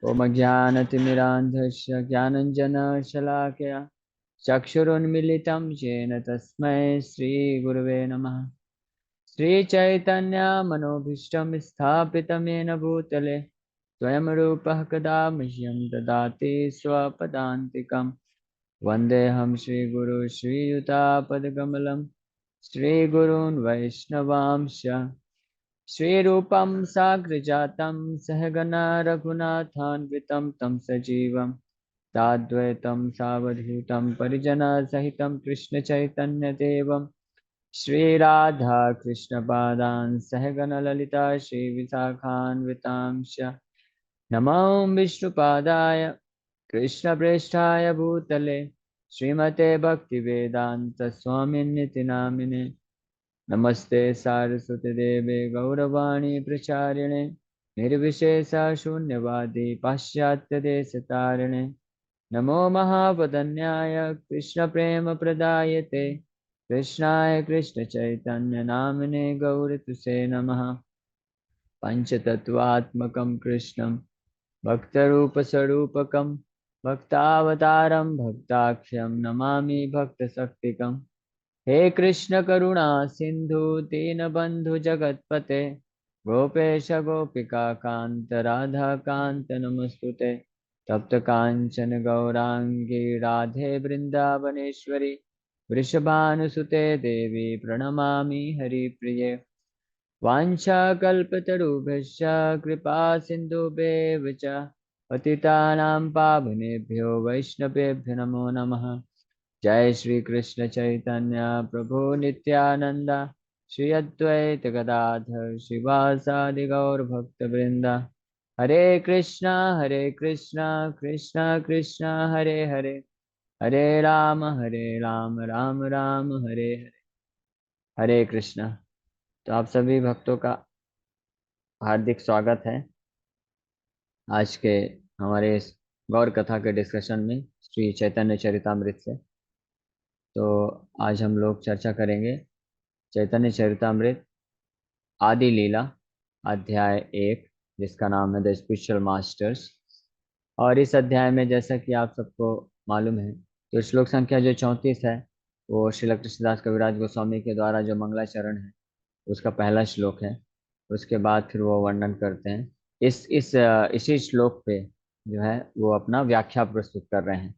ओम ज्ञानतिमिरान्धस्य ज्ञानञ्जनशलाकया चक्षुरुन्मिलितं येन तस्मै श्रीगुरवे नमः। श्रीचैतन्यमनोभीष्टं स्थापितं येन भूतले स्वयं रूपः कदा मह्यं ददाति स्वपदान्तिकं। वन्देऽहं श्रीगुरु श्रीयुतापदकमलं श्रीगुरून् वैष्णवांश्च श्रीरूपं साग्रजातं सहगना रघुनाथान्वितं तं सजीवं साद्वैतं सावधूतं परिजनसहितं कृष्णचैतन्यदेवं श्रीराधा कृष्णपादान् सहगणललिता श्रीविशाखान्वितांश्च नमो विष्णुपादाय कृष्णप्रेष्ठाय भूतले श्रीमते भक्तिवेदान्तस्वामिन्निति नामिने नमस्ते सारस्वती देवे गौरवाणी प्रचारिणे निर्विशेषा शून्यवादी पाश्चात्य देश तारिणे नमो महावदन्याय कृष्ण प्रेम प्रदायते कृष्णाय कृष्ण चैतन्य नामिने गौरतुसे नमः। पंचतत्वात्मकं कृष्णं भक्तरूपस्वरूपकं भक्तावतारं भक्ताख्यं नमामि भक्तशक्तिकम्। हे कृष्ण करुणा सिंधु दीनबंधु जगतपते गोपेश गोपिका कांत राधा कांत नमस्तुते। तप्त कांचन गौरांगी राधे वृंदावनेश्वरी वृषभानुसुते देवी प्रणमामि हरिप्रिये। वाञ्छाकल्पतरुभ्यश्च कृपा सिन्धुभ्येव च पतितानां पावनेभ्यो वैष्णवेभ्यो नमो नमः। जय श्री कृष्ण चैतन्य प्रभु नित्यानंद श्री अद्वैत गदाधर शिवासादि गौर भक्त वृंदा। हरे कृष्णा कृष्णा कृष्णा हरे हरे हरे राम राम राम हरे हरे। हरे कृष्णा। तो आप सभी भक्तों का हार्दिक स्वागत है आज के हमारे इस गौर कथा के डिस्कशन में श्री चैतन्य चरितामृत से। तो आज हम लोग चर्चा करेंगे चैतन्य चरितामृत आदि लीला अध्याय 1, जिसका नाम है द स्पिरिचुअल मास्टर्स। और इस अध्याय में जैसा कि आप सबको मालूम है तो श्लोक संख्या जो 34 है वो श्रील कृष्णदास कविराज गोस्वामी के द्वारा जो मंगलाचरण है उसका पहला श्लोक है। उसके बाद फिर वो वर्णन करते हैं इसी श्लोक पे जो है वो अपना व्याख्या प्रस्तुत कर रहे हैं।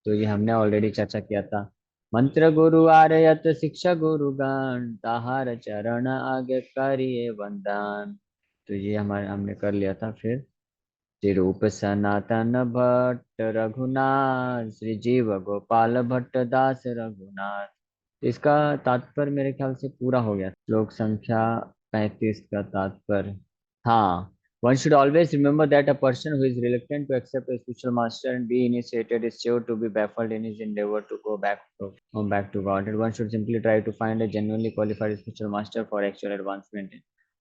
तो ये हमने ऑलरेडी चर्चा किया था। मंत्र गुरु आरयत शिक्षा गुरु गान ताहार चरण आगे करिए वंदन। तो ये हमारे हमने कर लिया था। फिर श्री रूप सनातन भट्ट रघुनाथ श्री जीव गोपाल भट्ट दास रघुनाथ। तो इसका तात्पर्य मेरे ख्याल से पूरा हो गया। श्लोक संख्या 35 का तात्पर्य। हाँ, one should always remember that a person who is reluctant to accept a spiritual master and be initiated is sure to be baffled in his endeavor to come back to God. And one should simply try to find a genuinely qualified spiritual master for actual advancement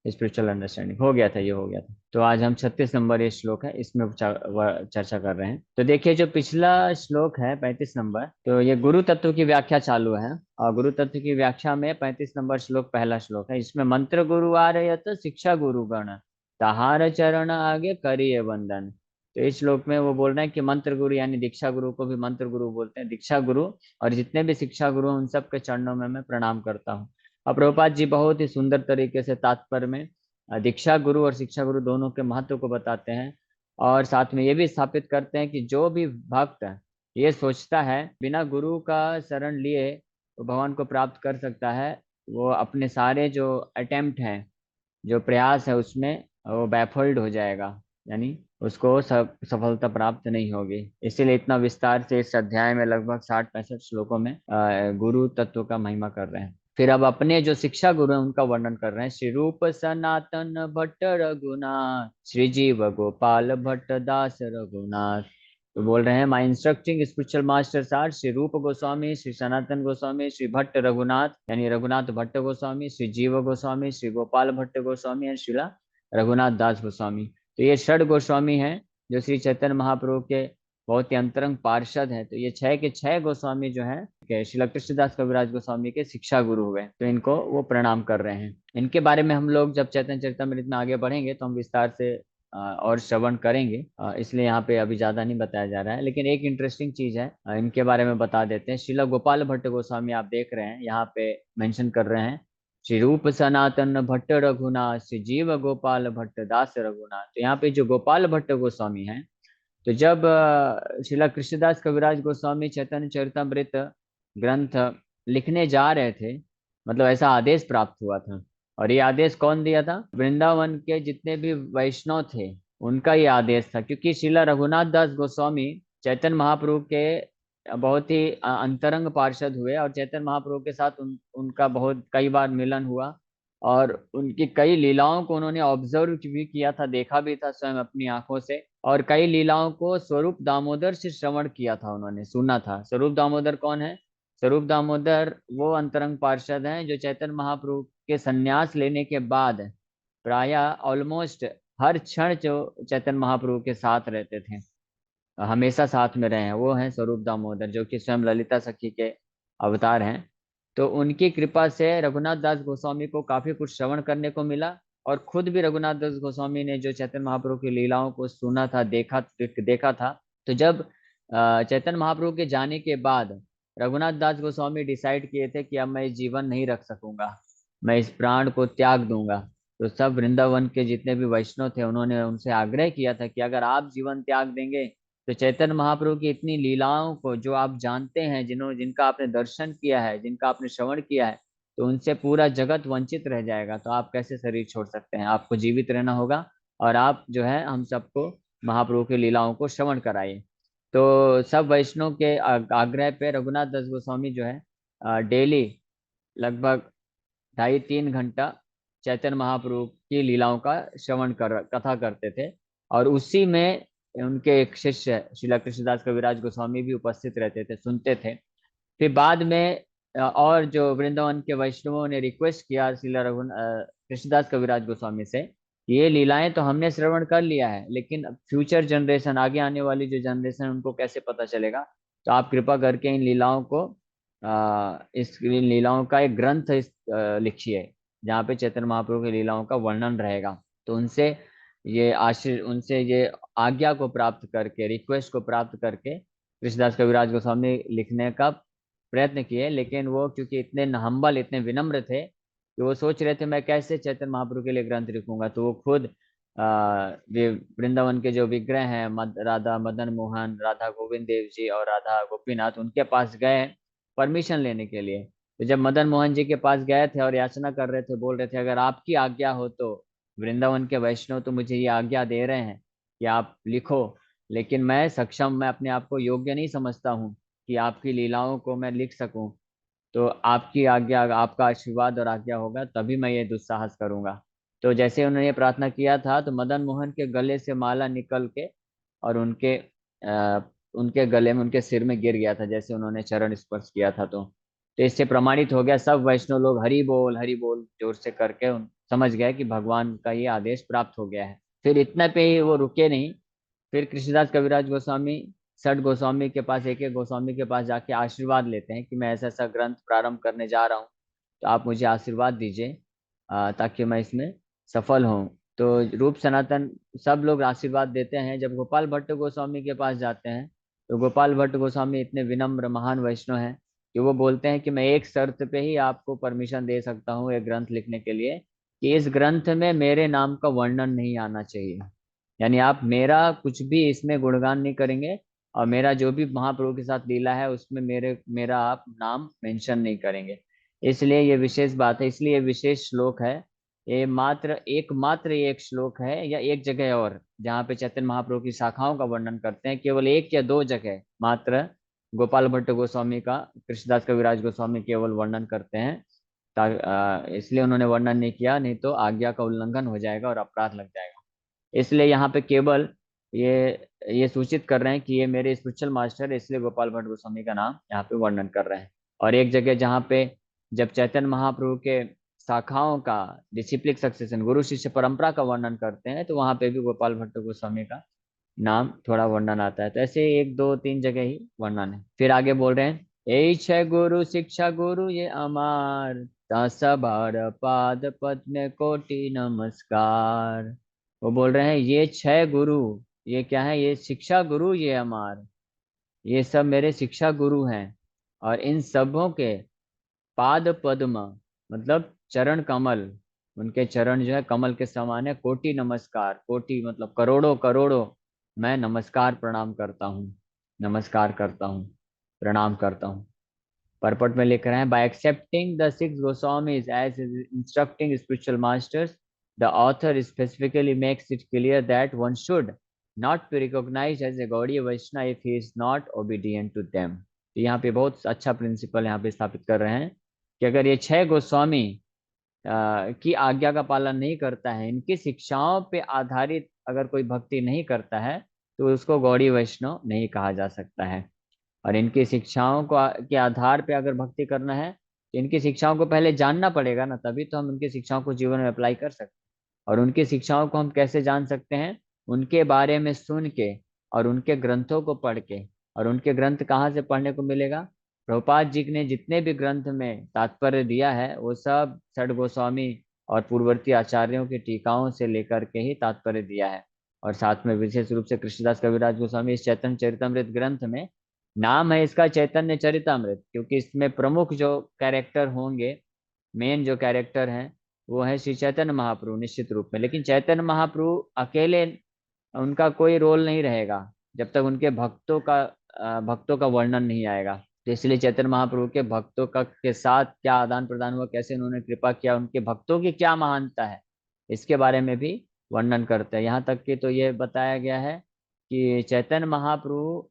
in spiritual understanding। हो गया था, ये हो गया था। तो आज हम 36 नंबर ये श्लोक है इसमें चर्चा कर रहे हैं। तो देखिए जो पिछला श्लोक है 35 नंबर, तो ये गुरु तत्व की व्याख्या चालू है। और गुरु तत्व की व्याख्या में 35 नंबर श्लोक पहला श्लोक है। इसमें मंत्र गुरु आ रहे तो शिक्षा गुरु गण तहार चरण आगे करिए वंदन। तो इस श्लोक में वो बोल रहे हैं कि मंत्र गुरु यानी दीक्षा गुरु को भी मंत्र गुरु बोलते हैं, दीक्षा गुरु और जितने भी शिक्षा गुरु उन सब के चरणों में मैं प्रणाम करता हूँ। और प्रभुपाद जी बहुत ही सुंदर तरीके से तात्पर्य में दीक्षा गुरु और शिक्षा गुरु दोनों के महत्व को बताते हैं। और साथ में ये भी स्थापित करते हैं कि जो भी भक्त ये सोचता है बिना गुरु का शरण लिए वो भगवान को प्राप्त कर सकता है, वो अपने सारे जो अटेम्प्ट हैं, जो प्रयास है उसमें वो बैफल्ड हो जाएगा, यानी उसको सफलता प्राप्त नहीं होगी। इसीलिए इतना विस्तार से इस अध्याय में लगभग 60-65 श्लोकों में गुरु तत्व का महिमा कर रहे हैं। फिर अब अपने जो शिक्षा गुरु हैं उनका वर्णन कर रहे हैं। श्री रूप सनातन भट्ट रघुनाथ श्री जीव गोपाल भट्ट दास रघुनाथ। तो बोल रहे हैं my instructing spiritual masters are Shri Rupa Goswami Shri Sanatan Goswami Shri Bhatt Raghunath यानी रघुनाथ भट्ट गोस्वामी श्री जीव गोस्वामी श्री गोपाल भट्ट गोस्वामी एंड श्रीला रघुनाथ दास गोस्वामी। तो ये षड गोस्वामी हैं जो श्री चैतन्य महाप्रभु के बहुत ही अंतरंग पार्षद हैं। तो ये 6 के 6 गोस्वामी जो हैं श्री कृष्णदास कविराज गोस्वामी के शिक्षा गुरु हुए, तो इनको वो प्रणाम कर रहे हैं। इनके बारे में हम लोग जब चैतन्य चरितमृत में आगे बढ़ेंगे तो हम विस्तार से और श्रवण करेंगे, इसलिए यहाँ पे अभी ज्यादा नहीं बताया जा रहा है। लेकिन एक इंटरेस्टिंग चीज है, इनके बारे में बता देते हैं। श्रील गोपाल भट्ट गोस्वामी आप देख रहे हैं यहाँ पे मेंशन कर रहे हैं, श्री रूप सनातन भट्ट रघुनाथ श्री जीव गोपाल भट्ट दास रघुनाथ। तो यहाँ पे जो गोपाल भट्ट गोस्वामी हैं, तो जब श्रीला कृष्णदास कविराज गोस्वामी चैतन्य चरितमृत ग्रंथ लिखने जा रहे थे, मतलब ऐसा आदेश प्राप्त हुआ था। और ये आदेश कौन दिया था? वृंदावन के जितने भी वैष्णव थे उनका ये आदेश था, क्योंकि श्रीला रघुनाथ दास गोस्वामी चैतन्य महाप्रभु के बहुत ही अंतरंग पार्षद हुए, और चैतन्य महाप्रभु के साथ उनका बहुत कई बार मिलन हुआ, और उनकी कई लीलाओं को उन्होंने ऑब्जर्व भी किया था, देखा भी था स्वयं अपनी आंखों से। और कई लीलाओं को स्वरूप दामोदर से श्रवण किया था, उन्होंने सुना था। स्वरूप दामोदर कौन है? स्वरूप दामोदर वो अंतरंग पार्षद हैं जो चैतन्य महाप्रभु के संन्यास लेने के बाद प्राय ऑलमोस्ट हर क्षण जो चैतन्य महाप्रभु के साथ रहते थे, हमेशा साथ में रहे हैं, वो हैं स्वरूप दामोदर, जो कि स्वयं ललिता सखी के अवतार हैं। तो उनकी कृपा से रघुनाथ दास गोस्वामी को काफी कुछ श्रवण करने को मिला। और खुद भी रघुनाथ दास गोस्वामी ने जो चैतन्य महाप्रभु की लीलाओं को सुना था, देखा था। तो जब चैतन्य महाप्रभु के जाने के बाद रघुनाथ दास गोस्वामी डिसाइड किए थे कि अब मैं इस जीवन नहीं रख सकूंगा, मैं इस प्राण को त्याग दूंगा। तो सब वृंदावन के जितने भी वैष्णव थे उन्होंने उनसे आग्रह किया था कि अगर आप जीवन त्याग देंगे तो चैतन्य महाप्रभु की इतनी लीलाओं को जो आप जानते हैं, जिनका आपने दर्शन किया है, जिनका आपने श्रवण किया है, तो उनसे पूरा जगत वंचित रह जाएगा। तो आप कैसे शरीर छोड़ सकते हैं? आपको जीवित रहना होगा, और आप जो है हम सबको महाप्रभु की लीलाओं को श्रवण कराइए। तो सब वैष्णव के आग्रह पे रघुनाथ दास गोस्वामी जो है डेली लगभग 2.5-3 घंटा चैतन्य महाप्रभु की लीलाओं का श्रवण कथा करते थे। और उसी में उनके एक शिष्य श्रीला कृष्णदास कविराज गोस्वामी भी उपस्थित रहते थे, सुनते थे। फिर बाद में और जो वृंदावन के वैष्णवों ने रिक्वेस्ट किया श्रीला कृष्णदास कविराज गोस्वामी से, ये लीलाएं तो हमने श्रवण कर लिया है, लेकिन फ्यूचर जनरेशन, आगे आने वाली जो जनरेशन, उनको कैसे पता चलेगा? तो आप कृपा करके इन लीलाओं को इस इन लीलाओं का एक ग्रंथ लिखिए, जहाँ पे चैतन्य महाप्रभु की लीलाओं का वर्णन रहेगा। तो उनसे ये आज्ञा को प्राप्त करके, रिक्वेस्ट को प्राप्त करके कृष्णदास कविराज गोस्वामी लिखने का प्रयत्न किए। लेकिन वो क्योंकि इतने हम्बल, इतने विनम्र थे कि वो सोच रहे थे मैं कैसे चैतन्य महाप्रभु के लिए ग्रंथ लिखूंगा। तो वो खुद वृंदावन के जो विग्रह हैं, राधा मदन मोहन, राधा गोविंद देव जी और राधा गोपीनाथ, उनके पास गए परमिशन लेने के लिए। तो जब मदन मोहन जी के पास गए थे और याचना कर रहे थे, बोल रहे थे अगर आपकी आज्ञा हो तो, वृंदावन के वैष्णव तो मुझे ये आज्ञा दे रहे हैं कि आप लिखो, लेकिन मैं अपने आप को योग्य नहीं समझता हूँ कि आपकी लीलाओं को मैं लिख सकूं। तो आपकी आज्ञा, आपका आशीर्वाद और आज्ञा होगा तभी मैं ये दुस्साहस करूंगा। तो जैसे उन्होंने ये प्रार्थना किया था, तो मदन मोहन के गले से माला निकल के और उनके गले में, उनके सिर में गिर गया था, जैसे उन्होंने चरण स्पर्श किया था। तो इससे प्रमाणित हो गया, सब वैष्णव लोग हरि बोल जोर से करके समझ गए कि भगवान का ये आदेश प्राप्त हो गया है। फिर इतना पे ही वो रुके नहीं, फिर कृष्णदास कविराज गोस्वामी सठ गोस्वामी के पास, एक एक गोस्वामी के पास जाके आशीर्वाद लेते हैं कि मैं ऐसा ऐसा ग्रंथ प्रारंभ करने जा रहा हूँ, तो आप मुझे आशीर्वाद दीजिए ताकि मैं इसमें सफल हूँ। तो रूप सनातन सब लोग आशीर्वाद देते हैं। जब गोपाल भट्ट गोस्वामी के पास जाते हैं, तो गोपाल भट्ट गोस्वामी इतने विनम्र महान वैष्णव हैं कि वो बोलते हैं कि मैं एक शर्त पे ही आपको परमिशन दे सकता हूँ एक ग्रंथ लिखने के लिए, कि इस ग्रंथ में मेरे नाम का वर्णन नहीं आना चाहिए। यानी आप मेरा कुछ भी इसमें गुणगान नहीं करेंगे, और मेरा जो भी महाप्रभु के साथ लीला है उसमें मेरा आप नाम मेंशन नहीं करेंगे। इसलिए ये विशेष बात है, इसलिए ये विशेष श्लोक है। ये मात्र ये एक श्लोक है, या एक जगह और जहाँ पे चैतन्य महाप्रभु की शाखाओं का वर्णन करते हैं, केवल एक या दो जगह मात्र गोपाल भट्ट गोस्वामी का, कृष्णदास कविराज गोस्वामी केवल वर्णन करते हैं। इसलिए उन्होंने वर्णन नहीं किया, नहीं तो आज्ञा का उल्लंघन हो जाएगा और अपराध लग जाएगा। इसलिए यहाँ पे केवल ये ये सूचित कर रहे हैं कि ये मेरे स्पिरिचुअल मास्टर है, इसलिए गोपाल भट्ट गोस्वामी का नाम यहाँ पे वर्णन कर रहे हैं। और एक जगह जहाँ पे जब चैतन्य महाप्रभु के शाखाओं का डिसिप्लिक सक्सेशन, गुरु शिष्य परंपरा का वर्णन करते हैं, तो वहाँ पे भी गोपाल भट्ट गोस्वामी का नाम थोड़ा वर्णन आता है। तो ऐसे एक दो तीन जगह ही वर्णन है। फिर आगे बोल रहे हैं, यही छह गुरु शिक्षा गुरु ये अमार, सबार पाद पद्म कोटि नमस्कार। वो बोल रहे हैं ये 6 गुरु, ये क्या है, ये शिक्षा गुरु, ये अमार, ये सब मेरे शिक्षा गुरु हैं। और इन सबों के पाद पद्म, मतलब चरण कमल, उनके चरण जो है कमल के समान है। कोटि नमस्कार, कोटि मतलब करोड़ों करोड़ों, मैं नमस्कार प्रणाम करता हूँ, नमस्कार करता हूँ, प्रणाम करता हूँ। परपट में लिख रहे हैं, by accepting the six Goswamis as instructing spiritual masters, the author specifically makes it clear that one should not be recognise as a Gaudiya Vaishnava if he is not obedient to them. तो यहाँ पे बहुत अच्छा प्रिंसिपल यहाँ पे स्थापित कर रहे हैं कि अगर ये 6 गोस्वामी की आज्ञा का पालन नहीं करता है, इनकी शिक्षाओं पे आधारित अगर कोई भक्ति नहीं करता है, तो उसको गौड़ी वैष्णव नहीं कहा जा सकता है। और इनकी शिक्षाओं को के आधार पे अगर भक्ति करना है, तो इनकी शिक्षाओं को पहले जानना पड़ेगा ना, तभी तो हम इनकी शिक्षाओं को जीवन में अप्लाई कर सकते हैं। और उनकी शिक्षाओं को हम कैसे जान सकते हैं? उनके बारे में सुन के, और उनके ग्रंथों को पढ़ के। और उनके ग्रंथ कहाँ से पढ़ने को मिलेगा? प्रभुपाद जी ने जितने भी ग्रंथ में तात्पर्य दिया है, वो सब षड गोस्वामी और पूर्ववर्ती आचार्यों की टीकाओं से लेकर के ही तात्पर्य दिया है। और साथ में विशेष रूप से कृष्णदास कविराज गोस्वामी इस चैतन्य चरितमृत ग्रंथ में, नाम है इसका चैतन्य चरितमृत क्योंकि इसमें प्रमुख जो कैरेक्टर होंगे, मेन जो कैरेक्टर हैं, वो है श्री चैतन्य महाप्रभु निश्चित रूप में। लेकिन चैतन्य महाप्रभु अकेले, उनका कोई रोल नहीं रहेगा जब तक उनके भक्तों का वर्णन नहीं आएगा। तो इसलिए चैतन्य महाप्रभु के भक्तों का के साथ क्या आदान प्रदान हुआ, कैसे उन्होंने कृपा किया, उनके भक्तों की क्या महानता है, इसके बारे में भी वर्णन करते हैं। यहाँ तक कि तो ये बताया गया है कि चैतन्य महाप्रभु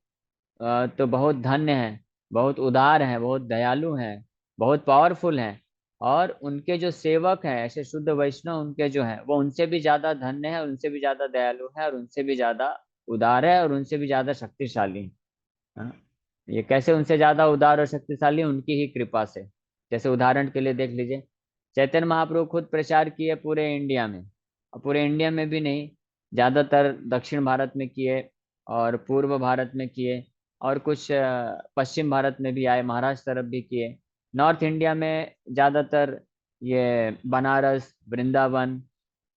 तो बहुत धन्य हैं, बहुत उदार हैं, बहुत दयालु हैं, बहुत पावरफुल हैं। और उनके जो सेवक हैं, ऐसे शुद्ध वैष्णव उनके जो हैं, वो उनसे भी ज्यादा धन्य है, उनसे भी ज्यादा दयालु है, और उनसे भी ज्यादा उदार है, और उनसे भी ज्यादा शक्तिशाली है। हाँ? ये कैसे उनसे ज्यादा उदार और शक्तिशाली? उनकी ही कृपा से। जैसे उदाहरण के लिए देख लीजिए, चैतन्य महाप्रभु खुद प्रचार किए पूरे इंडिया में, और पूरे इंडिया में भी नहीं, ज्यादातर दक्षिण भारत में किए, और पूर्व भारत में किए, और कुछ पश्चिम भारत में भी आए, महाराष्ट्र तरफ भी किए। नॉर्थ इंडिया में ज्यादातर ये बनारस, वृंदावन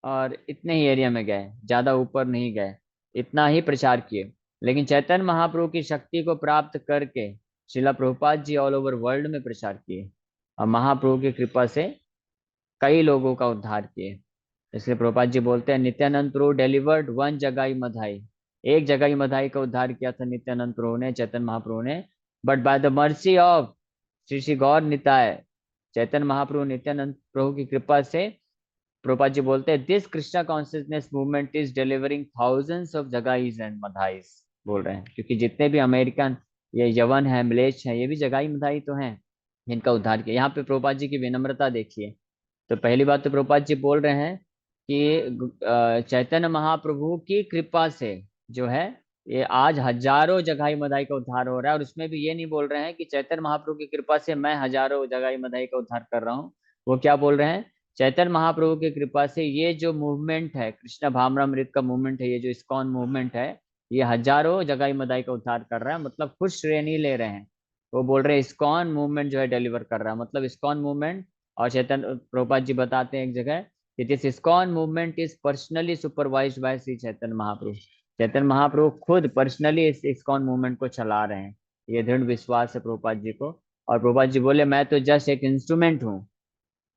और इतने ही एरिया में गए, ज्यादा ऊपर नहीं गए, इतना ही प्रचार किए। लेकिन चैतन्य महाप्रभु की शक्ति को प्राप्त करके Srila Prabhupada ji all over world में प्रचार किए, और महाप्रभु की कृपा से कई लोगों का उद्धार किए। इसलिए प्रभुपाद जी बोलते हैं, नित्यानंद प्रभु डिलीवर्ड वन जगाई मधाई, एक जगाई मधाई का उद्धार किया था नित्यानंद प्रभु ने, चैतन्य महाप्रभु ने। But by the mercy of Shri Shri Gaur Nitai, Chaitanya Mahaprabhu Nityananda Prabhu की कृपा से, प्रभुपाद जी बोलते हैं, this Krishna consciousness movement is delivering thousands of Jagais and Madhais. बोल रहे हैं क्योंकि जितने भी अमेरिकन, ये यवन है, मलेच्छ है, ये भी जगाई मधाई तो हैं, जिनका उद्धार किया। यहाँ पे प्रभुपाद जी की विनम्रता देखिए। तो पहली बात तो प्रभुपाद जी बोल रहे हैं कि चैतन्य महाप्रभु की कृपा से जो है, ये आज हजारों जगाई मधाई का उद्धार हो रहा है। और उसमें भी ये नहीं बोल रहे हैं कि चैतन्य महाप्रभु की कृपा से मैं हजारों जगाई मधाई का उद्धार कर रहा हूँ। वो क्या बोल रहे हैं? चैतन्य महाप्रभु की कृपा से ये जो मूवमेंट है, कृष्ण भावनामृत का मूवमेंट है, ये जो इस्कॉन मूवमेंट है, ये हजारों जगाई मदाई का उद्धार कर रहा है, मतलब खुद श्रेय नहीं ले रहे हैं। वो बोल रहे हैं इस्कॉन मूवमेंट जो है डिलीवर कर रहा है, मतलब इस्कॉन मूवमेंट। और चैतन्य प्रभुपाद जी बताते हैं एक जगह कि this ISKCON movement is personally supervised by Shri Chaitanya Mahaprabhu. Chaitanya Mahaprabhu खुद पर्सनली इस इस्कॉन मूवमेंट को चला रहे हैं, ये दृढ़ विश्वास है प्रभुपाद जी को। और प्रभुपाद जी बोले, मैं तो जस्ट एक इंस्ट्रूमेंट हूँ,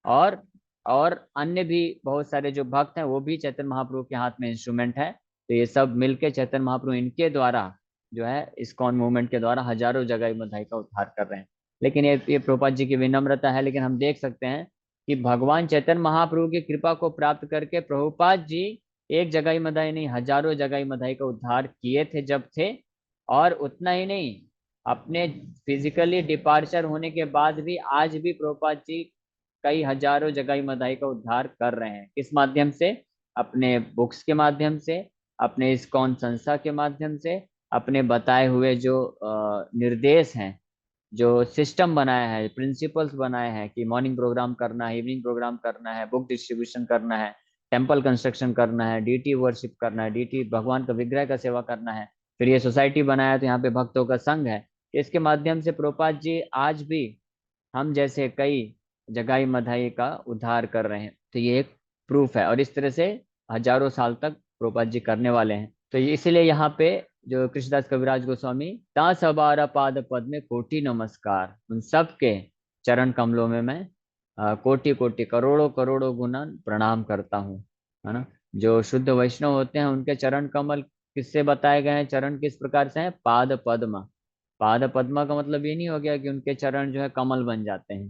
और और अन्य भी बहुत सारे जो भक्त हैं, वो भी चैतन्य महाप्रभु के हाथ में इंस्ट्रूमेंट है। तो ये सब मिलके चैतन्य महाप्रभु इनके द्वारा जो है, इस्कॉन मूवमेंट के द्वारा हजारों जगह मधाई का उद्धार कर रहे हैं। लेकिन ये प्रभुपाद जी की विनम्रता है। लेकिन हम देख सकते हैं कि भगवान चैतन्य महाप्रभु की कृपा को प्राप्त करके प्रभुपाद जी एक जगह मधाई नहीं, हजारों जगह मधाई का उद्धार किए थे जब थे। और उतना ही नहीं, अपने फिजिकली डिपार्चर होने के बाद भी आज भी प्रभुपाद जी कई हजारों जगाई मदाई का उद्धार कर रहे हैं। किस माध्यम से? अपने बुक्स के माध्यम से, अपने इस्कॉन संस्था के माध्यम से, अपने बताए हुए जो निर्देश हैं, जो सिस्टम बनाया है, प्रिंसिपल्स बनाए हैं कि मॉर्निंग प्रोग्राम करना है, इवनिंग प्रोग्राम करना है, बुक डिस्ट्रीब्यूशन करना है, टेम्पल कंस्ट्रक्शन करना है, डीटी वर्शिप करना है, डीटी भगवान का विग्रह का सेवा करना है। फिर ये सोसाइटी बनाया तो यहाँ पे भक्तों का संघ है। इसके माध्यम से प्रभुपाद जी आज भी हम जैसे कई जगाई मधाई का उद्धार कर रहे हैं। तो ये एक प्रूफ है। और इस तरह से हजारों साल तक प्रभुपाद जी करने वाले हैं। तो इसीलिए यहाँ पे जो कृष्णदास कविराज गोस्वामी, ता सबारा पाद पद में कोटि नमस्कार, उन सब के चरण कमलों में मैं कोटि कोटि करोड़ों करोड़ों गुना प्रणाम करता हूँ, है ना। जो शुद्ध वैष्णव होते हैं उनके चरण कमल किससे बताए गए हैं, चरण किस प्रकार से हैं, पाद पद्म। पाद पद्म का मतलब ये नहीं हो गया कि उनके चरण जो है कमल बन जाते हैं।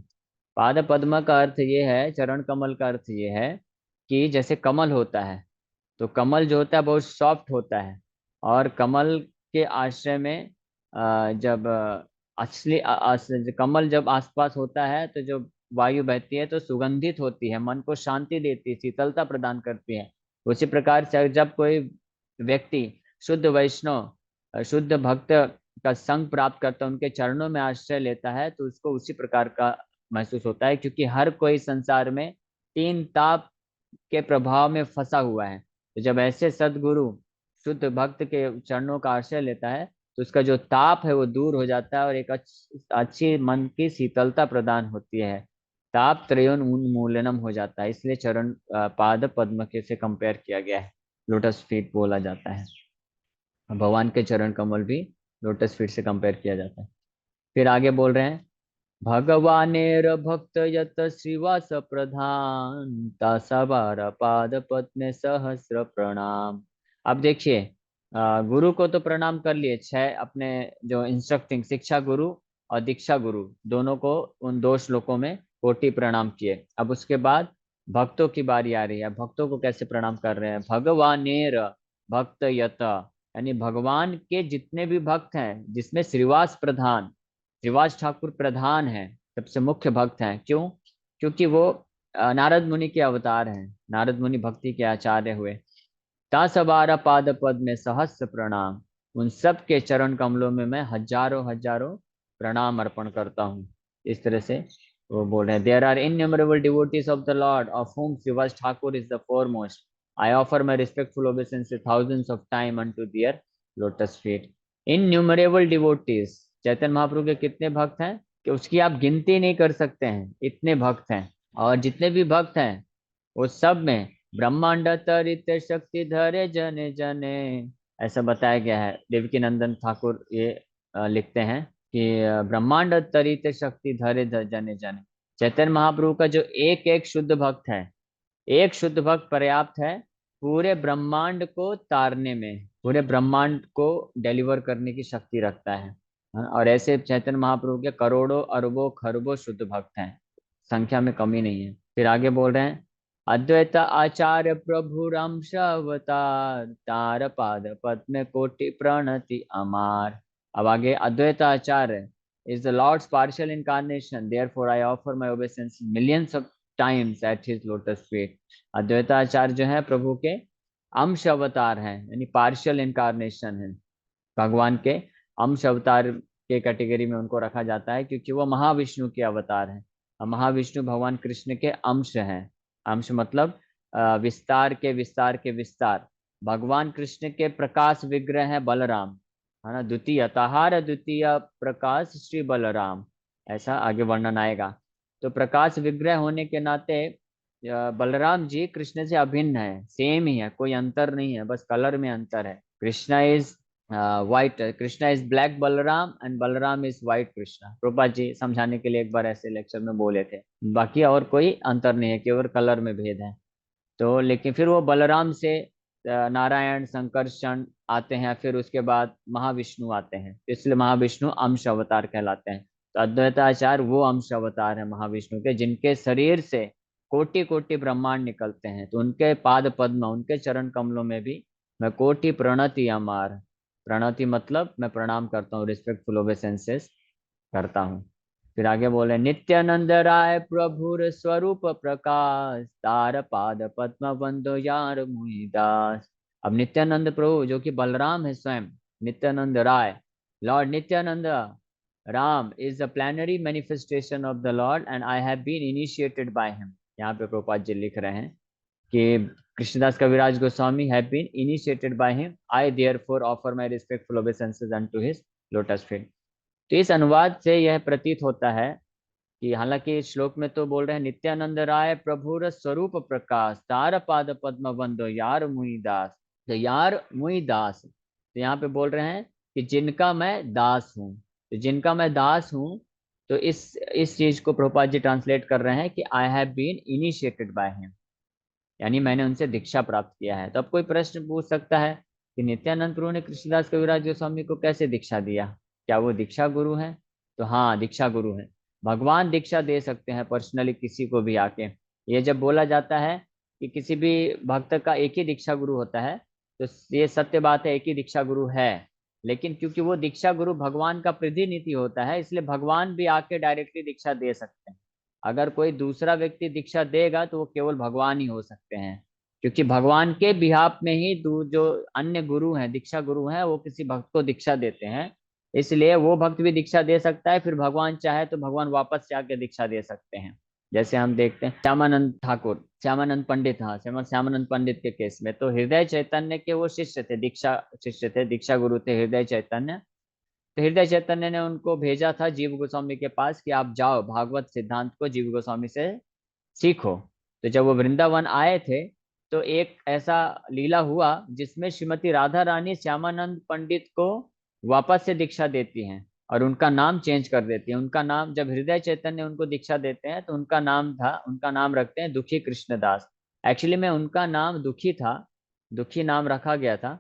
पाद पद्म का अर्थ ये है, चरण कमल का अर्थ ये है कि जैसे कमल होता है, तो कमल जो होता है बहुत सॉफ्ट होता है, और कमल के आश्रय में जब असली कमल जब आसपास होता है तो जो वायु बहती है तो सुगंधित होती है, मन को शांति देती है, शीतलता प्रदान करती है। उसी प्रकार से जब कोई व्यक्ति शुद्ध वैष्णव शुद्ध भक्त का संग प्राप्त करता है, उनके चरणों में आश्रय लेता है, तो उसको उसी प्रकार का महसूस होता है, क्योंकि हर कोई संसार में तीन ताप के प्रभाव में फंसा हुआ है। तो जब ऐसे सदगुरु शुद्ध भक्त के चरणों का आश्रय लेता है, तो उसका जो ताप है वो दूर हो जाता है, और एक अच्छी मन की शीतलता प्रदान होती है। ताप त्रयोन उन्मूलनम हो जाता है, इसलिए चरण पाद पद्म के से कंपेयर किया गया है, लोटस फीट बोला जाता है। भगवान के चरण कमल भी लोटस फीट से कंपेयर किया जाता है। फिर आगे बोल रहे हैं, भगवानेर भक्त यत श्रीवास प्रधान तासाबार पाद पद्मे सहस्र प्रणाम। अब देखिए, गुरु को तो प्रणाम कर लिए, छह अपने जो इंस्ट्रक्टिंग शिक्षा गुरु और दीक्षा गुरु दोनों को उन दो श्लोकों में कोटि प्रणाम किए। अब उसके बाद भक्तों की बारी आ रही है। भक्तों को कैसे प्रणाम कर रहे हैं, भगवानेर भक्त यत, यानी भगवान के जितने भी भक्त हैं, जिसमें श्रीवास प्रधान, श्रीवास ठाकुर प्रधान है, सबसे मुख्य भक्त हैं। क्यों? क्योंकि वो नारद मुनि के अवतार हैं, नारद मुनि भक्ति के आचार्य हुए। तासबारा पाद पद में सहस्र प्रणाम, उन सब के चरण कमलों में मैं हजारों हजारों प्रणाम अर्पण करता हूँ। इस तरह से वो बोल रहे हैं, there are innumerable devotees of the Lord of whom Srivas Thakur is the foremost. I offer my respectful obeisances thousands of time unto their lotus feet. Innumerable devotees, Chaitanya Mahaprabhu के कितने भक्त हैं कि उसकी आप गिनती नहीं कर सकते हैं, इतने भक्त हैं। और जितने भी भक्त हैं वो सब में ब्रह्मांड तरित शक्ति धरे जने जने, ऐसा बताया गया है। देवकी नंदन ठाकुर ये लिखते हैं कि ब्रह्मांड तरित शक्ति धरे जने जने। चैतन्य महाप्रभु का जो एक एक शुद्ध भक्त है, एक शुद्ध भक्त पर्याप्त है पूरे ब्रह्मांड को तारने में, पूरे ब्रह्मांड को डिलीवर करने की शक्ति रखता है। हाँ, और ऐसे चैतन्य महाप्रभु के करोड़ों अरबों खरबों शुद्ध भक्त हैं, संख्या में कमी नहीं है। फिर आगे बोल रहे हैं, अद्वैत आचार्य प्रभु रामश अवतार तार पाद पद्म कोटि प्रणति अमार। अब आगे, अद्वैत आचार्य is the Lord's partial incarnation. Therefore, I offer my obeisance millions of times at his lotus feet. Advaitacharya जो है प्रभु के अंश अवतार हैं, यानी पार्शियल इनकारनेशन है। भगवान के अंश अवतार के कैटेगरी में उनको रखा जाता है, क्योंकि वो महाविष्णु के अवतार हैं। और महाविष्णु भगवान कृष्ण के अंश हैं। अंश मतलब विस्तार के विस्तार। भगवान कृष्ण के प्रकाश विग्रह है बलराम, है ना। द्वितीय ताहार द्वितीय प्रकाश श्री बलराम, ऐसा आगे वर्णन आएगा। तो प्रकाश विग्रह होने के नाते बलराम जी कृष्ण से अभिन्न है, सेम ही है, कोई अंतर नहीं है, बस कलर में अंतर है। Krishna is white, Krishna is black Balaram and Balaram is white Krishna. Prabhupada ji समझाने के लिए एक बार ऐसे लेक्चर में बोले थे। बाकी और कोई अंतर नहीं है, केवल कलर में भेद है। तो लेकिन फिर वो बलराम से नारायण संकर्षण आते हैं, फिर उसके बाद महाविष्णु आते हैं, इसलिए महाविष्णु अंश अवतार कहलाते हैं। तो अद्वैताचार्य वो अंश अवतार है महाविष्णु के, जिनके शरीर से कोटि कोटि ब्रह्मांड निकलते हैं। तो उनके पाद पद्म, उनके चरण कमलों में भी मैं कोटि प्रणति अमार, प्रणति मतलब मैं प्रणाम करता हूँ, रिस्पेक्टफुल ओबेसेंसेस करता हूँ। फिर आगे बोले, नित्यानंद राय प्रभुर स्वरूप प्रकाश तार पाद पद्म बंदो यार मुनिदास। अब नित्यानंद प्रभु जो कि बलराम है स्वयं, Nityananda Rai, Lord Nityananda Ram is the plenary manifestation of the Lord and I have been initiated by him. यहाँ पे प्रभुपाद जी लिख रहे हैं कि Krishnadas Kaviraj Goswami have been initiated by him, I therefore offer my respectful obeisances unto his lotus feet. तो इस अनुवाद से यह प्रतीत होता है कि हालांकि इस श्लोक में तो बोल रहे हैं, नित्यानंद राय प्रभुर स्वरूप प्रकाश तार पाद पद्म बंदो यार मुनिदास, तो यार मुई दास, तो यहाँ पे बोल रहे हैं कि जिनका मैं दास हूँ। तो जिनका मैं दास हूँ, तो इस चीज को प्रभुपाद जी ट्रांसलेट कर रहे हैं कि I have been initiated by him, यानी मैंने उनसे दीक्षा प्राप्त किया है। तो अब कोई प्रश्न पूछ सकता है कि नित्यानंद प्रभु ने कृष्णदास कविराज गोस्वामी को कैसे दीक्षा दिया, क्या वो दीक्षा गुरु हैं? तो हाँ, दीक्षा गुरु हैं। भगवान दीक्षा दे सकते हैं पर्सनली किसी को भी आके। ये जब बोला जाता है कि किसी भी भक्त का एक ही दीक्षा गुरु होता है, तो ये सत्य बात है, एक ही दीक्षा गुरु है। लेकिन क्योंकि वो दीक्षा गुरु भगवान का प्रतिनिधि होता है, इसलिए भगवान भी आके डायरेक्टली दीक्षा दे सकते हैं। अगर कोई दूसरा व्यक्ति दीक्षा देगा तो वो केवल भगवान ही हो सकते हैं, क्योंकि भगवान के बिहाफ में ही जो अन्य गुरु हैं, दीक्षा गुरु हैं, वो किसी भक्त को दीक्षा देते हैं। इसलिए वो भक्त भी दीक्षा दे सकता है, फिर भगवान चाहे तो भगवान वापस से आके दीक्षा दे सकते हैं। जैसे हम देखते हैं श्यामानंद ठाकुर, श्यामानंद पंडित, हाँ श्यामानंद पंडित के केस में, तो हृदय चैतन्य के वो शिष्य थे, दीक्षा शिष्य थे, दीक्षा गुरु थे हृदय चैतन्य। तो हृदय चैतन्य ने उनको भेजा था जीव गोस्वामी के पास कि आप जाओ भागवत सिद्धांत को जीव गोस्वामी से सीखो। तो जब वो वृंदावन आए थे, तो एक ऐसा लीला हुआ जिसमें श्रीमती राधा रानी श्यामानंद पंडित को वापस से दीक्षा देती हैं और उनका नाम चेंज कर देती है। उनका नाम, जब हृदय चैतन्य उनको दीक्षा देते हैं, तो उनका नाम रखते हैं दुखी कृष्णदास। एक्चुअली में उनका नाम दुखी था, दुखी नाम रखा गया था।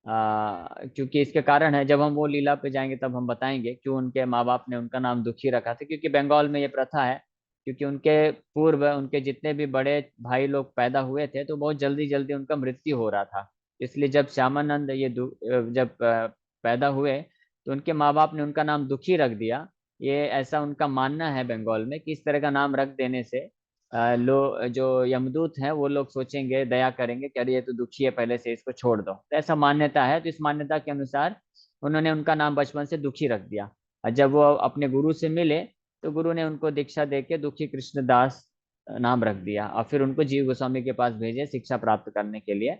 क्योंकि इसके कारण है, जब हम वो लीला पे जाएंगे तब हम बताएंगे क्यों उनके माँ बाप ने उनका नाम दुखी रखा था। क्योंकि बंगाल में ये प्रथा है, क्योंकि उनके पूर्व उनके जितने भी बड़े भाई लोग पैदा हुए थे, तो बहुत जल्दी जल्दी उनका मृत्यु हो रहा था। इसलिए जब श्यामानंद जब पैदा हुए, तो उनके माँ बाप ने उनका नाम दुखी रख दिया। ये ऐसा उनका मानना है बंगाल में कि इस तरह का नाम रख देने से जो यमदूत हैं वो लोग सोचेंगे, दया करेंगे कि अरे ये तो दुखी है पहले से, इसको छोड़ दो। तो ऐसा मान्यता है, तो इस मान्यता के अनुसार उन्होंने उनका नाम बचपन से दुखी रख दिया। और जब वो अपने गुरु से मिले, तो गुरु ने उनको दीक्षा देके दुखी कृष्णदास नाम रख दिया, और फिर उनको जीव गोस्वामी के पास भेजे शिक्षा प्राप्त करने के लिए।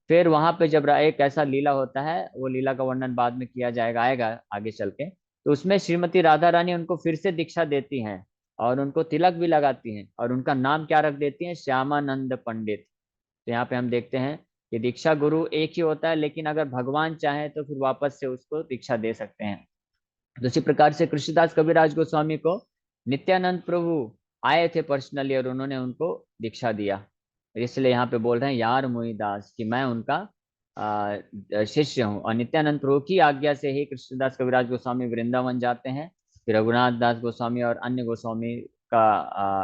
फिर वहां पे जब एक ऐसा लीला होता है, वो लीला का वर्णन बाद में किया जाएगा, आएगा आगे चल के, तो उसमें श्रीमती राधा रानी उनको फिर से दीक्षा देती हैं और उनको तिलक भी लगाती हैं और उनका नाम क्या रख देती हैं, श्यामानंद पंडित। तो यहाँ पे हम देखते हैं कि दीक्षा गुरु एक ही होता है, लेकिन अगर भगवान चाहे तो फिर वापस से उसको दीक्षा दे सकते हैं। तो इसी प्रकार से कृष्णदास कविराज गोस्वामी को नित्यानंद प्रभु आए थे पर्सनली और उन्होंने उनको दीक्षा दिया। इसलिए यहाँ पे बोल रहे हैं यार मोहिदास, कि मैं उनका शिष्य हूँ। और नित्यानंद प्रभु की आज्ञा से ही कृष्णदास कविराज गोस्वामी वृंदावन जाते हैं, फिर रघुनाथ दास गोस्वामी और अन्य गोस्वामी का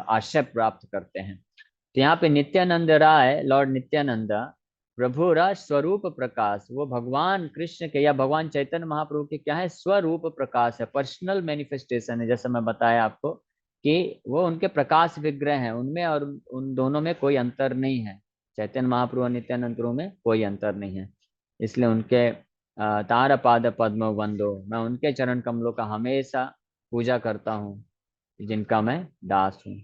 आश्रय प्राप्त करते हैं। तो यहाँ पे नित्यानंद राय, लॉर्ड नित्यानंद प्रभु रा स्वरूप प्रकाश, वो भगवान कृष्ण के या भगवान चैतन्य महाप्रभु के क्या है, स्वरूप प्रकाश है, पर्सनल मैनिफेस्टेशन है। जैसा मैं बताया आपको कि वो उनके प्रकाश विग्रह हैं, उनमें और उन दोनों में कोई अंतर नहीं है। चैतन्य महाप्रभु और नित्यानंद प्रभु में कोई अंतर नहीं है। इसलिए उनके तार पाद पद्म वंदो, मैं उनके चरण कमलों का हमेशा पूजा करता हूँ, जिनका मैं दास हूँ।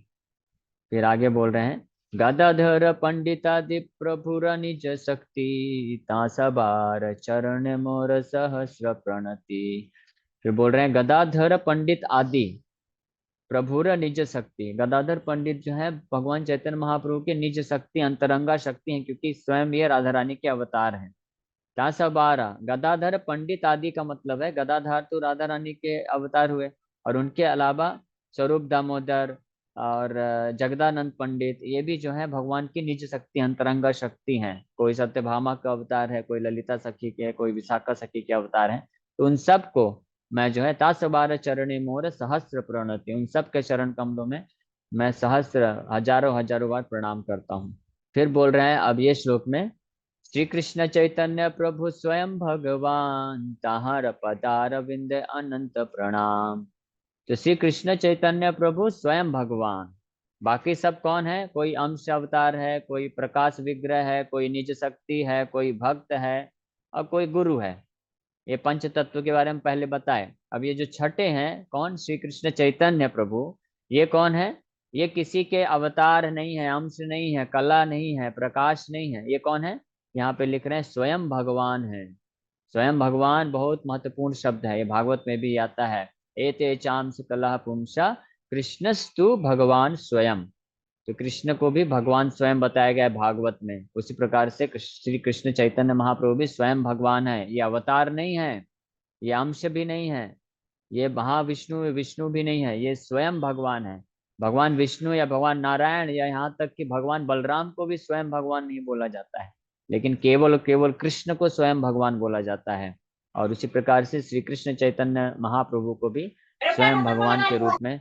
फिर आगे बोल रहे हैं गदाधर पंडितादि प्रभुर निज शक्ति, तासबार चरण मोर सहस्र प्रणति। फिर बोल रहे हैं गदाधर पंडित आदि प्रभुर निज शक्ति। गदाधर पंडित जो है भगवान चैतन्य महाप्रभु के निज शक्ति, अंतरंगा शक्ति है, क्योंकि स्वयं ये राधा रानी के अवतार हैं। तासबारा, गदाधर पंडित आदि का मतलब है गदाधर तो राधा रानी के अवतार हुए, और उनके अलावा स्वरूप दामोदर और जगदानंद पंडित, ये भी जो है भगवान की निज शक्ति, अंतरंगा शक्ति हैं। कोई सत्यभामा का अवतार है, कोई ललिता सखी के, कोई विशाखा सखी के अवतार हैं। तो उन सबको मैं जो है तासबार चरणी मोर सहस्र प्रणति, उन सब के चरण कमलों में मैं सहस्र, हजारों हजारों बार प्रणाम करता हूँ। फिर बोल रहे हैं अब ये श्लोक में, श्री कृष्ण चैतन्य प्रभु स्वयं भगवान, ताहर पदार विंद अनंत प्रणाम। तो श्री कृष्ण चैतन्य प्रभु स्वयं भगवान, बाकी सब कौन है, कोई अंश अवतार है, कोई प्रकाश विग्रह है, कोई निज शक्ति है, कोई भक्त है और कोई गुरु है। ये पंच तत्व के बारे में पहले बताए। अब ये जो छठे हैं कौन, श्री कृष्ण चैतन्य प्रभु, ये कौन है, ये किसी के अवतार नहीं है, अंश नहीं है, कला नहीं है, प्रकाश नहीं है। ये कौन है, यहाँ पे लिख रहे हैं स्वयं भगवान है। स्वयं भगवान बहुत महत्वपूर्ण शब्द है, ये भागवत में भी आता है, एते चांस कला पुंसा कृष्णस्तु भगवान स्वयं। तो कृष्ण को भी भगवान स्वयं बताया गया है भागवत में। उसी प्रकार से श्री कृष्ण चैतन्य महाप्रभु भी स्वयं भगवान है। ये अवतार नहीं है, ये अंश भी नहीं है, ये महाविष्णु विष्णु भी नहीं है, ये स्वयं भगवान है। भगवान विष्णु या भगवान नारायण या यहाँ तक कि भगवान बलराम को भी स्वयं भगवान नहीं बोला जाता है, लेकिन केवल केवल कृष्ण को स्वयं भगवान बोला जाता है। और उसी प्रकार से श्री कृष्ण चैतन्य महाप्रभु को भी स्वयं भगवान के रूप में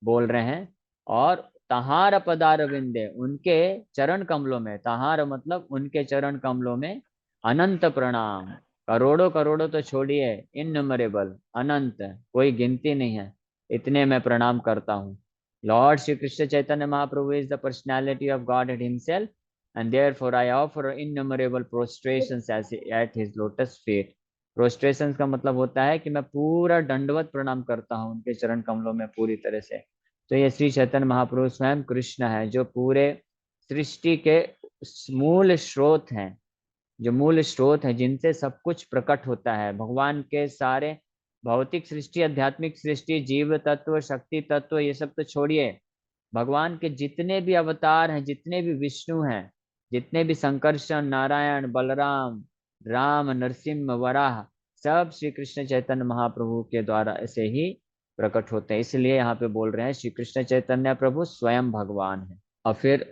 बोल रहे हैं। और तहार पदार विंदे, उनके चरण कमलों में, तहार मतलब उनके चरण कमलों में अनंत प्रणाम, करोड़ों करोड़ों तो छोड़िए, इननुमरेबल, अनंत, कोई गिनती नहीं है, इतने मैं प्रणाम करता हूँ। Lord Shri Krishna Chaitanya Mahaprabhu is the personality of God himself, and therefore I offer innumerable prostrations at his lotus feet. Prostrations का मतलब होता है कि मैं पूरा दंडवत प्रणाम करता हूँ उनके चरण कमलों में पूरी तरह से। तो ये श्री चैतन्य महाप्रभु स्वयं कृष्ण है, जो पूरे सृष्टि के मूल स्रोत हैं, जो मूल स्रोत है, जिनसे सब कुछ प्रकट होता है। भगवान के सारे भौतिक सृष्टि, आध्यात्मिक सृष्टि, जीव तत्व, शक्ति तत्व, ये सब तो छोड़िए, भगवान के जितने भी अवतार हैं, जितने भी विष्णु हैं, जितने भी संकर्षण, नारायण, बलराम, राम, नरसिंह, वराह, सब श्री कृष्ण चैतन्य महाप्रभु के द्वारा ऐसे ही प्रकट होते हैं। इसलिए यहाँ पे बोल रहे हैं श्री कृष्ण चैतन्य प्रभु स्वयं भगवान है। और फिर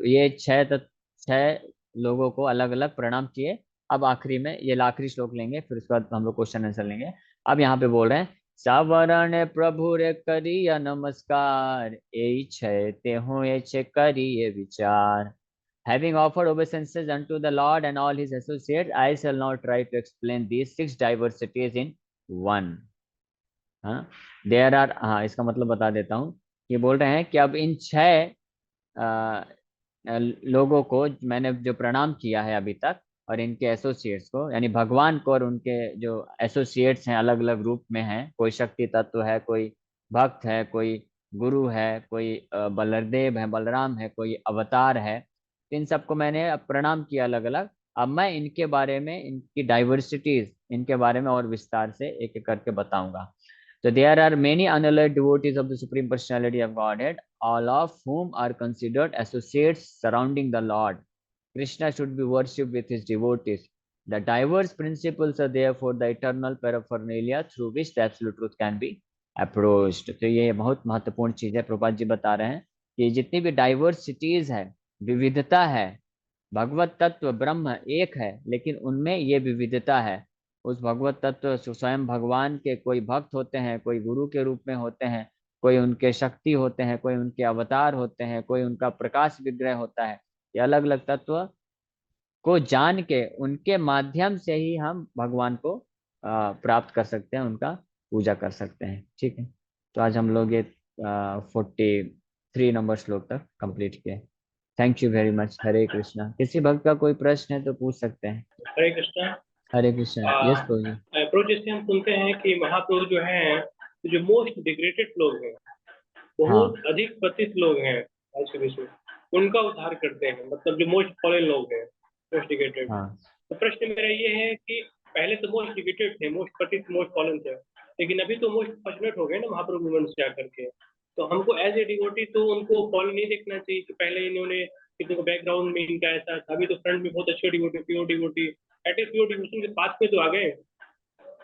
ये छह लोगों को अलग अलग प्रणाम किए। अब आखिरी में ये आखिरी श्लोक लेंगे, फिर उसके बाद हम लोग क्वेश्चन आंसर लेंगे। अब यहाँ पे बोल रहे हैं, सावरण प्रभु रे करिया नमस्कार, ए छे ते हो ए छे करिए विचार। Having offered obeisances unto the Lord and all his associates, I shall now try to explain these six diversities in one. हाँ, देयर आर, हाँ इसका मतलब बता देता हूँ। ये बोल रहे हैं कि अब इन छह लोगों को मैंने जो प्रणाम किया है अभी तक, और इनके एसोसिएट्स को, यानी भगवान को और उनके जो एसोसिएट्स हैं, अलग अलग रूप में हैं, कोई शक्ति तत्व है, कोई भक्त है, कोई गुरु है, कोई बलदेव है, बलराम है, कोई अवतार है, इन सबको मैंने प्रणाम किया अलग अलग। अब मैं इनके बारे में, इनकी डाइवर्सिटीज, इनके बारे में और विस्तार से एक एक करके बताऊंगा। So there are many unalloyed devotees of the Supreme Personality of Godhead, all of whom are considered associates surrounding the Lord. Krishna should be worshipped with his devotees. The diverse principles are therefore the eternal paraphernalia through which the absolute truth can be approached. तो ये बहुत महत्वपूर्ण चीज है। प्रभुपाद जी बता रहे हैं कि जितनी भी डाइवर्सिटीज है, विविधता है, भगवत तत्व ब्रह्म एक है, लेकिन उनमें ये विविधता है। उस भगवत तत्व स्वयं भगवान के कोई भक्त होते हैं, कोई गुरु के रूप में होते हैं, कोई उनके शक्ति होते हैं, कोई उनके अवतार होते हैं, कोई उनका प्रकाश विग्रह होता है। ये अलग अलग तत्व को जान के उनके माध्यम से ही हम भगवान को प्राप्त कर सकते हैं, उनका पूजा कर सकते हैं। ठीक है, तो आज हम लोग ये 43 नंबर श्लोक तक कंप्लीट किए। Thank you very much. Hare Krishna. किसी भक्त का कोई प्रश्न है तो पूछ सकते हैं। हरे कृष्णा। हरे कृष्णा। यस प्रभु जी। प्रभु जैसे हम सुनते हैं कि महाप्रभु जो हैं, जो मोस्ट डिग्रेडेड लोग हैं, बहुत अधिक पतित लोग हैं आज के विश्व में, उनका उद्धार करते हैं, मतलब जो मोस्ट फॉलन लोग हैं, मोस्ट डिग्रेडेड। तो प्रश्न मेरा ये है कि पहले तो मोस्ट डिग्रेडेड थे, मोस्ट पतित, मोस्ट फॉलन थे, लेकिन अभी तो मोस्ट फॉर्चुनेट हो गए ना महाप्रभु मन से आकर के। तो हमको एज ए डिवोटी तो उनको फॉलो नहीं देखना चाहिए कि पहले इन्होंने किसी को बैकग्राउंड में इनका ऐसा था, अभी तो फ्रंट में बहुत अच्छे devotee, pure devotee, at least pure devotion के पास में तो आ गए,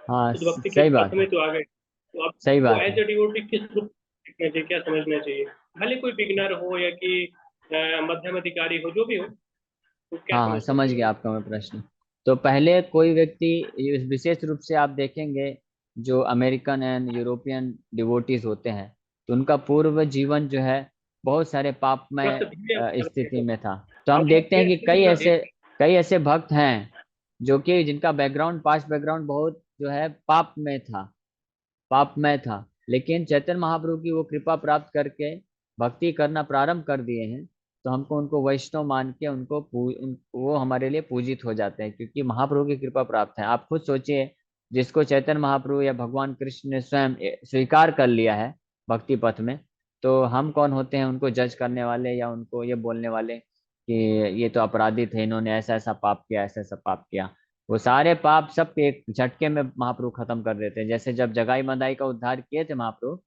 हाँ तो भक्ति के सही बात पथ में है। तो आ गए। तो अब सही वो बात एज है। ए डिवोटी किस रूप देखना चाहिए, क्या समझना चाहिए, भले कोई बिगिनर हो या कि मध्यम अधिकारी हो, जो भी हो, तो क्या हाँ हाँ, समझना समझ चाहिए। गया आपका मैं प्रश्न। तो पहले कोई व्यक्ति, विशेष रूप से आप देखेंगे जो अमेरिकन एंड यूरोपियन डिवोटीज होते हैं, तो उनका पूर्व जीवन जो है बहुत सारे थोड़ा सा पापमय धीरे आवाज में स्थिति तो में था। तो हम आवाज देखते हैं में कि थोड़ा धीरे। कई ऐसे भक्त हैं जो कि जिनका बैकग्राउंड, पास्ट बैकग्राउंड बहुत जो है पाप में था, पापमय था, लेकिन चैतन्य महाप्रभु की वो कृपा प्राप्त करके भक्ति करना प्रारंभ कर दिए हैं। तो हमको उनको वैष्णव मान के वो हमारे लिए पूजित हो जाते हैं, क्योंकि महाप्रभु की कृपा प्राप्त है। आप खुद सोचिए, जिसको चैतन्य महाप्रभु या भगवान कृष्ण ने स्वयं स्वीकार कर लिया है भक्ति पथ में, तो हम कौन होते हैं उनको जज करने वाले या उनको ये बोलने वाले कि ये तो अपराधी थे, इन्होंने ऐसा ऐसा पाप किया, ऐसा ऐसा पाप किया। वो सारे पाप सब एक झटके में महाप्रभु खत्म कर देते हैं। जैसे जब जगाई मदाई का उद्धार किए थे महाप्रभु,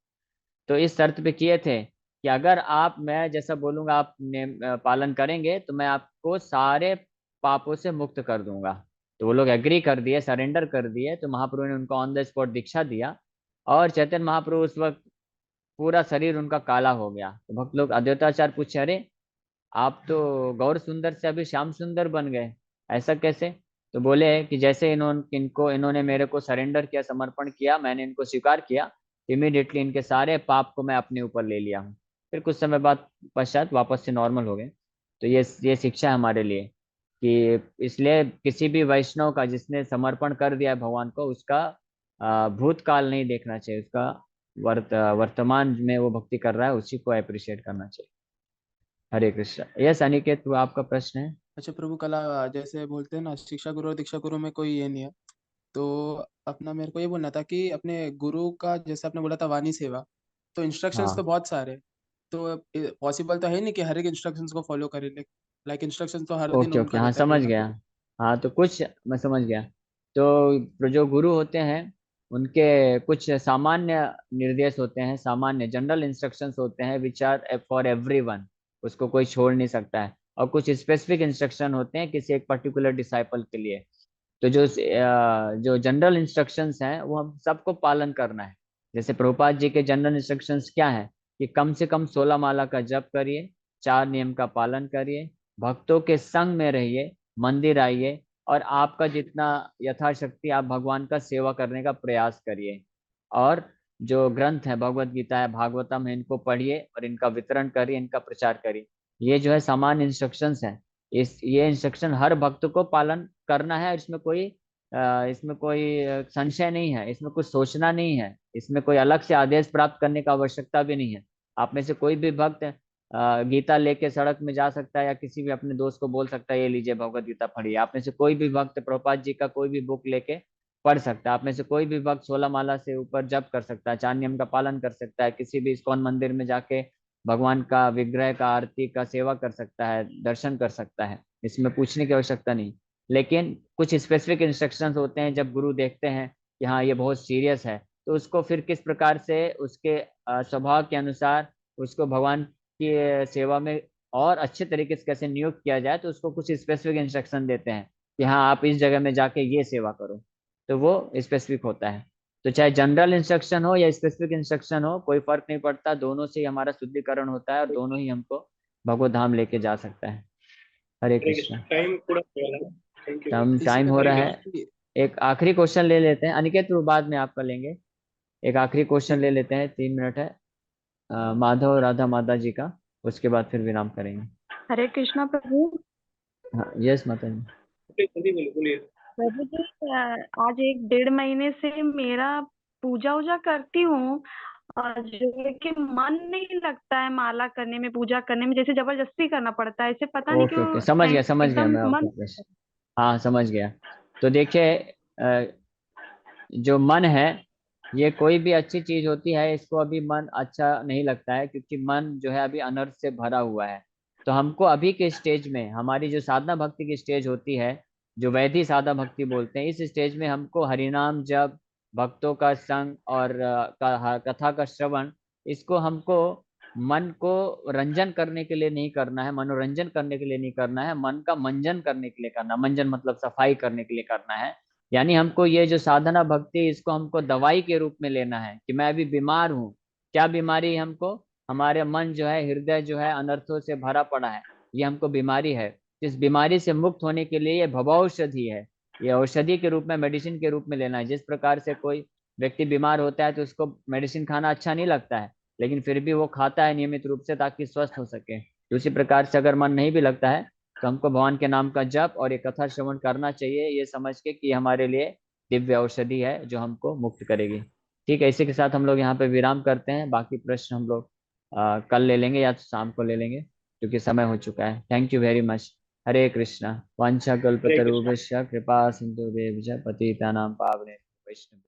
तो इस शर्त पे किए थे कि अगर आप मैं जैसा बोलूंगा आप पालन करेंगे तो मैं आपको सारे पापों से मुक्त कर दूंगा। तो वो लोग एग्री कर दिए, सरेंडर कर दिए। तो महाप्रभु ने उनको ऑन द स्पॉट दीक्षा दिया। और चैतन्य महाप्रभु उस वक्त पूरा शरीर उनका काला हो गया। तो भक्त लोग अद्वैताचार्य पूछे, अरे आप तो गौर सुंदर से अभी श्याम सुंदर बन गए, ऐसा कैसे? तो बोले कि जैसे इन्होंने मेरे को सरेंडर किया, समर्पण किया, मैंने इनको स्वीकार किया, इमीडिएटली इनके सारे पाप को मैं अपने ऊपर ले लिया हूँ। फिर कुछ समय बाद पश्चात वापस से नॉर्मल हो गए। तो ये शिक्षा है हमारे लिए कि इसलिए किसी भी वैष्णव का जिसने समर्पण कर दिया है भगवान को, उसका भूतकाल नहीं देखना चाहिए, उसका वर्तमान में वो भक्ति कर रहा है उसी को अप्रिशिएट करना चाहिए। हरे कृष्ण। यस अनिकेत, वो आपका प्रश्न है। अच्छा प्रभु, कला जैसे बोलते हैं ना, शिक्षा गुरु और दीक्षा गुरु में कोई ये नहीं है, तो अपना मेरे को ये बोलना था कि अपने गुरु का जैसे आपने बोला था वाणी सेवा, तो इंस्ट्रक्शंस तो हाँ, बहुत सारे, तो पॉसिबल तो है नहीं कि हर एक इंस्ट्रक्शंस को फॉलो करें। लाइक इंस्ट्रक्शंस तो हर दिन ओके ओके, उनका हाँ रहता है समझ कोई ना गया। कोई। हाँ तो कुछ मैं समझ गया। तो जो गुरु होते हैं उनके कुछ सामान्य निर्देश होते हैं, सामान्य जनरल इंस्ट्रक्शंस होते हैं विच आर फॉर एवरीवन, उसको कोई छोड़ नहीं सकता है। और कुछ स्पेसिफिक इंस्ट्रक्शन होते हैं किसी एक पर्टिकुलर डिसाइपल के लिए। तो जो जनरल इंस्ट्रक्शंस हैं वो हम सबको पालन करना है। जैसे प्रभुपाद जी के जनरल इंस्ट्रक्शंस क्या है कि कम से कम 16 माला का जप करिए, 4 नियम का पालन करिए, भक्तों के संग में रहिए, मंदिर आइए, और आपका जितना यथाशक्ति आप भगवान का सेवा करने का प्रयास करिए। और जो ग्रंथ है, भगवत गीता है, भागवतम है, इनको पढ़िए और इनका वितरण करिए, इनका प्रचार करिए। ये जो है सामान्य इंस्ट्रक्शंस हैं। ये इंस्ट्रक्शन हर भक्त को पालन करना है। इसमें कोई संशय नहीं है, इसमें कुछ सोचना नहीं है, इसमें कोई अलग से आदेश प्राप्त करने का आवश्यकता भी नहीं है। आप में से कोई भी भक्त गीता लेके सड़क में जा सकता है या किसी भी अपने दोस्त को बोल सकता है ये लीजिए भगवत गीता पढ़िए। आप में से कोई भी भक्त प्रभुपाद जी का कोई भी बुक लेके पढ़ सकता है। आप में से कोई भी भक्त 16 माला से ऊपर जप कर सकता है, 4 नियम का पालन कर सकता है, किसी भी इस्कॉन मंदिर में जाके भगवान का विग्रह का आरती का सेवा कर सकता है, दर्शन कर सकता है। इसमें पूछने की आवश्यकता नहीं। लेकिन कुछ स्पेसिफिक इंस्ट्रक्शंस होते हैं, जब गुरु देखते हैं कि हाँ ये बहुत सीरियस है, तो उसको फिर किस प्रकार से उसके स्वभाव के अनुसार उसको भगवान की सेवा में और अच्छे तरीके से कैसे नियुक्त किया जाए, तो उसको कुछ स्पेसिफिक इंस्ट्रक्शन देते हैं कि हाँ आप इस जगह में जाके ये सेवा करो। तो वो स्पेसिफिक होता है। तो चाहे जनरल इंस्ट्रक्शन हो या स्पेसिफिक इंस्ट्रक्शन हो, कोई फर्क नहीं पड़ता, दोनों से ही हमारा शुद्धिकरण होता है और दोनों ही हमको भगवत धाम लेके जा सकता है। हरे कृष्ण। टाइम पूरा हो गया है। Thank you. इसी टाइम में हो थोड़ा रहा थैंक है। कि एक आखिरी क्वेश्चन ले लेते हैं अनिकेत, वो बाद में आपका लेंगे। एक आखिरी क्वेश्चन ठीक ले है। लेते हैं, 3 मिनट है। माधव राधा माता जी का, उसके बाद फिर विराम करेंगे। हरे कृष्णा प्रभु। हाँ यस माता जी। यू। जल्दी बोलिए बोलिए। प्रभु जी, आज 1 डेढ़ महीने से मेरा पूजा वूजा करती हूँ, और जो है कि मन नहीं लगता है माला करने में, पूजा करने में, जैसे जबरदस्ती करना पड़ता है, इसे पता नहीं ओके क्यों। ओके, समझ गया एकदम मैं आपका मन। प्रश्न। हाँ समझ गया। तो देखिए, जो मन है ये कोई भी अच्छी चीज होती है, इसको अभी मन अच्छा नहीं लगता है क्योंकि मन जो है अभी अनर्थ से भरा हुआ है। तो हमको अभी के स्टेज में, हमारी जो साधना भक्ति की स्टेज होती है, जो वैधि साधना भक्ति बोलते हैं, इस स्टेज में हमको हरिनाम जप, भक्तों का संग और कथा का श्रवण, इसको हमको मन को रंजन करने के लिए नहीं करना है, मनोरंजन करने के लिए नहीं करना है, मन का मंजन करने के लिए करना, मंजन मतलब सफाई करने के लिए करना है। यानी हमको ये जो साधना भक्ति है, इसको हमको दवाई के रूप में लेना है कि मैं अभी बीमार हूँ। क्या बीमारी है हमको? हमारे मन जो है, हृदय जो है अनर्थों से भरा पड़ा है, ये हमको बीमारी है। इस बीमारी से मुक्त होने के लिए ये भवौषधि है। ये औषधि के रूप में, मेडिसिन के रूप में लेना है। जिस प्रकार से कोई व्यक्ति बीमार होता है तो उसको मेडिसिन खाना अच्छा नहीं लगता है, लेकिन फिर भी वो खाता है नियमित रूप से ताकि स्वस्थ हो सके। तो उसी प्रकार से अगर मन नहीं भी लगता है तो हमको भगवान के नाम का जप और ये कथा श्रवण करना चाहिए, ये समझ के कि हमारे लिए दिव्य औषधि है जो हमको मुक्त करेगी। ठीक है, इसी के साथ हम लोग यहाँ पे विराम करते हैं। बाकी प्रश्न हम लोग कल ले लेंगे या तो शाम को ले लेंगे क्योंकि समय हो चुका है। Thank you very much. Hare Krishna. वांछा हरे कृष्णा। कल्पतरुभ्यश्च कृपा सिंधुभ्यश्च पतितानां पावनेभ्यो वैष्णवेभ्यो